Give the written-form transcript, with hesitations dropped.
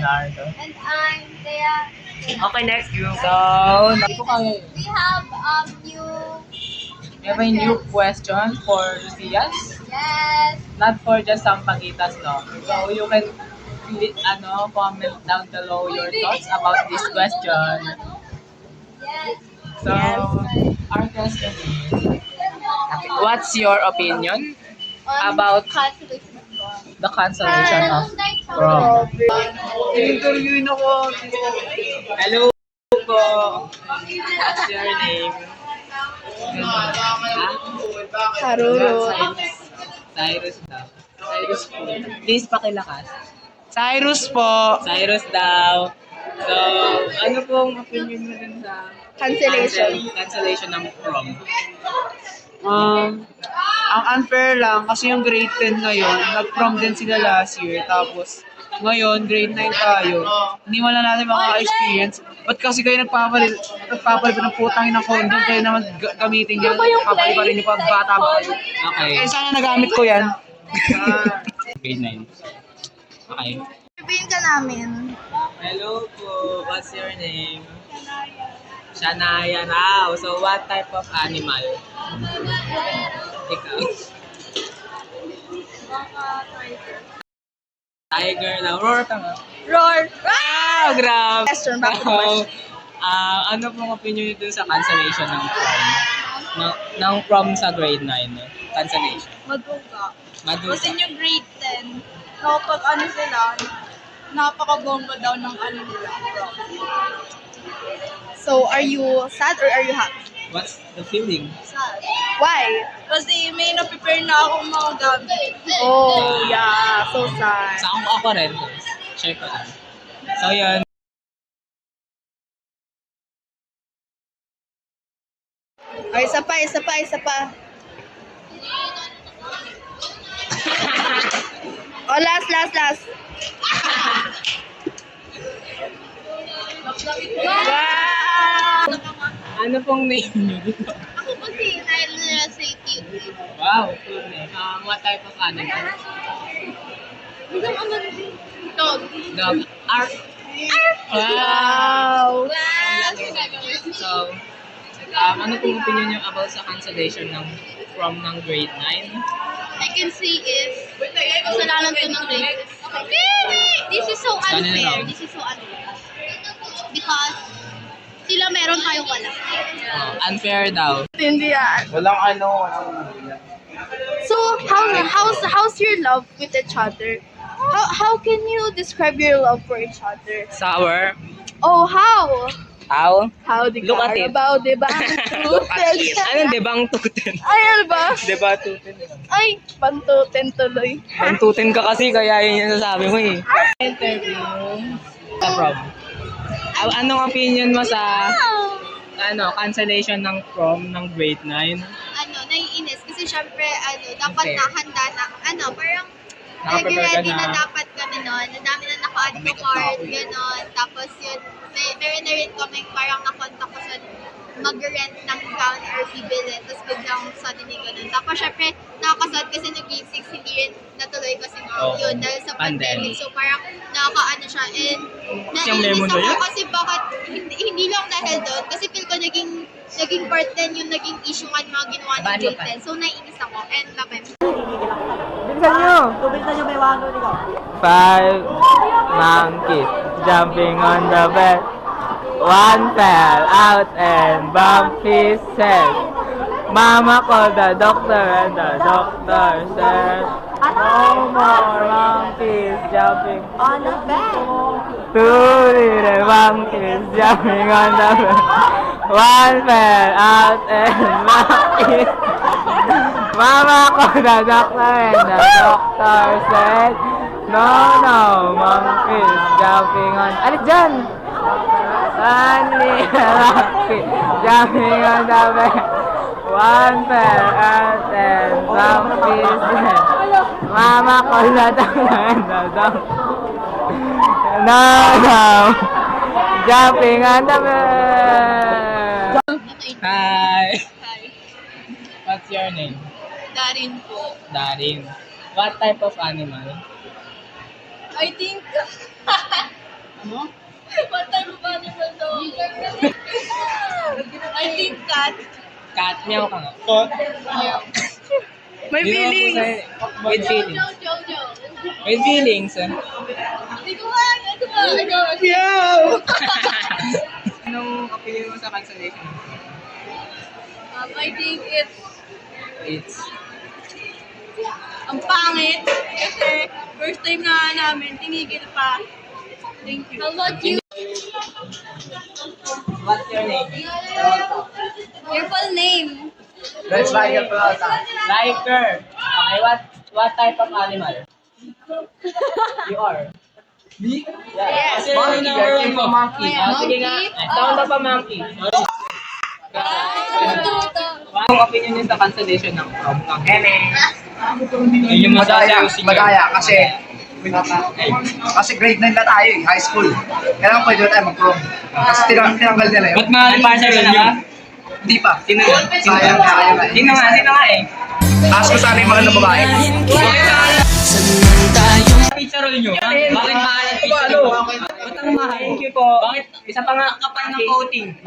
Leonardo. And I'm Thea. Okay, next you. So, We have new. we have a new question for Lucias. Yes. Not for just some pagitas, no? So, you can comment down below your thoughts about this question. Yes. So, our question is, what's your opinion about cancellation. the cancellation of prom? Interviewin ako. Hello po. What's your name? Haruro. Cyrus daw. Cyrus po. Please pakilakas. Cyrus po. Cyrus daw. So, ano pong opinion mo dun sa cancellation ng prom? Ang unfair lang kasi yung grade 10 ngayon, nag-prom din sila last year. Tapos, ngayon, grade 9 tayo. Hindi mo lang natin maka-experience. Ba't kasi kayo nagpapalit ng putang ng condom? Kayo naman gamitin yan. Papalit pa rin yung pagbata mo kayo. Okay. Eh, sana nagamit ko yan. Grade 9. Okay. Sabihin ka namin. Hello po. What's your name? Shania raw. So, what type of animal? Ikaw. Tiger na. Roar ka nga. Roar. Wow! Grabe! Question, back to the So, question. ano pong opinion niyo dun sa cancellation ng prom? Ng prom sa grade 9? Cancellation. Maduga. Madusa. Kasi yung grade 10, kapag ano sila, napakabomba daw ng ano nila. So, are you sad or are you happy? What's the feeling? Sad. Why? Kasi may na-prepare na akong mga gamit. Oh, yeah. So sad. Sa ako rin. Share ko lang. So, yun. Ay, isa pa. Oh, last. Wow! Ano pong name niyo? Ako kasi, dahil nila sa YouTube. Wow, cool name. What type of animal? Dog. Dog. Arf. Wow! So, ano pong opinion niyo about sa cancellation ng prom ng grade 9? I can say is, kasalanan to ng grade. This is so unfair. Because, sila meron tayo wala. Unfair daw. Hindi yan. Walang So, how's your love with each other? How can you describe your love for each other? Sour. Oh, how? How? How the Look at it. Carabao, diba? Anong debang tutin? Ay, ano ba? Deba tutin. Ay, pantutin tuloy. Pantutin ka kasi kaya yun yung nasabi mo eh. Interview. Sa prom. Anong opinion mo sa cancellation ng prom ng grade 9? Naiinis kasi syempre, dapat Unfair. nakahanda na, parang Nakaprepare ka ready na na. dapat kami nun. Ang dami na naka-add ko card, gano'n. Tapos yun, meron na rin kami parang nakontak ko sa mag-rent ng gown or bibili. Tapos biglang suddenly gano'n. Tapos syempre, nakakasad kasi nung grade 6, hindi rin natuloy kasi yun dahil sa pandemic. So parang nakaka-ano siya. And Yung memo naiinis na ako yan? kasi bakit, hindi lang dahil doon. Kasi feel ko naging part din yung naging issue nga mga ginawa ng Bad grade pa. 10. So naiinis ako. And bye-bye. Five monkeys jumping on the bed. One fell out and bumped his head. Mama called the doctor and the doctor said, no more monkeys jumping On the bed. Two little monkeys jumping on the bed. One fell out and bumped his Mama called the doctor and the doctor said, no monkeys jumping on... Alis dyan! One little monkey jumping on the bed. One fell out and bumped his head. Mama called the doctor and the doctor. No jumping on the bed. Hi. Hi. What's your name? Darin po. Darin. What type of animal? I think, Ano? What type of animal dog? I think cat. Cat, meow ka nga. May feelings. With feelings. Jojo. With feelings. Hindi ko nga. Anong opinion mo sa cancellation? I think it's It's ang pangit. Kasi first time na namin, tinigil pa. Thank you. How about you? what's your name? Your full name? Let's like a plaza. Liker. Okay, what type of animal? You are. Me? Yeah. Kasi Monkey, number I one came mo. from monkey. Sige nga. Sound of a monkey. Anong opinion niyo sa cancellation ng prom? Yung Madaya kasi grade 9 na tayo eh, high school. Kailangan pwede na tayo mag-prom. Kasi tinanggal nila yun. Ba't mga partner ka na ba? Hindi pa. Sino? Sayang na. Sino nga eh? Ask ko sana yung mga babae. Pizza roll nyo? Bakit mahal ang pizza roll? Ba't ang mahal? Thank you po. Bakit? Isa pa nga kapal ng coating.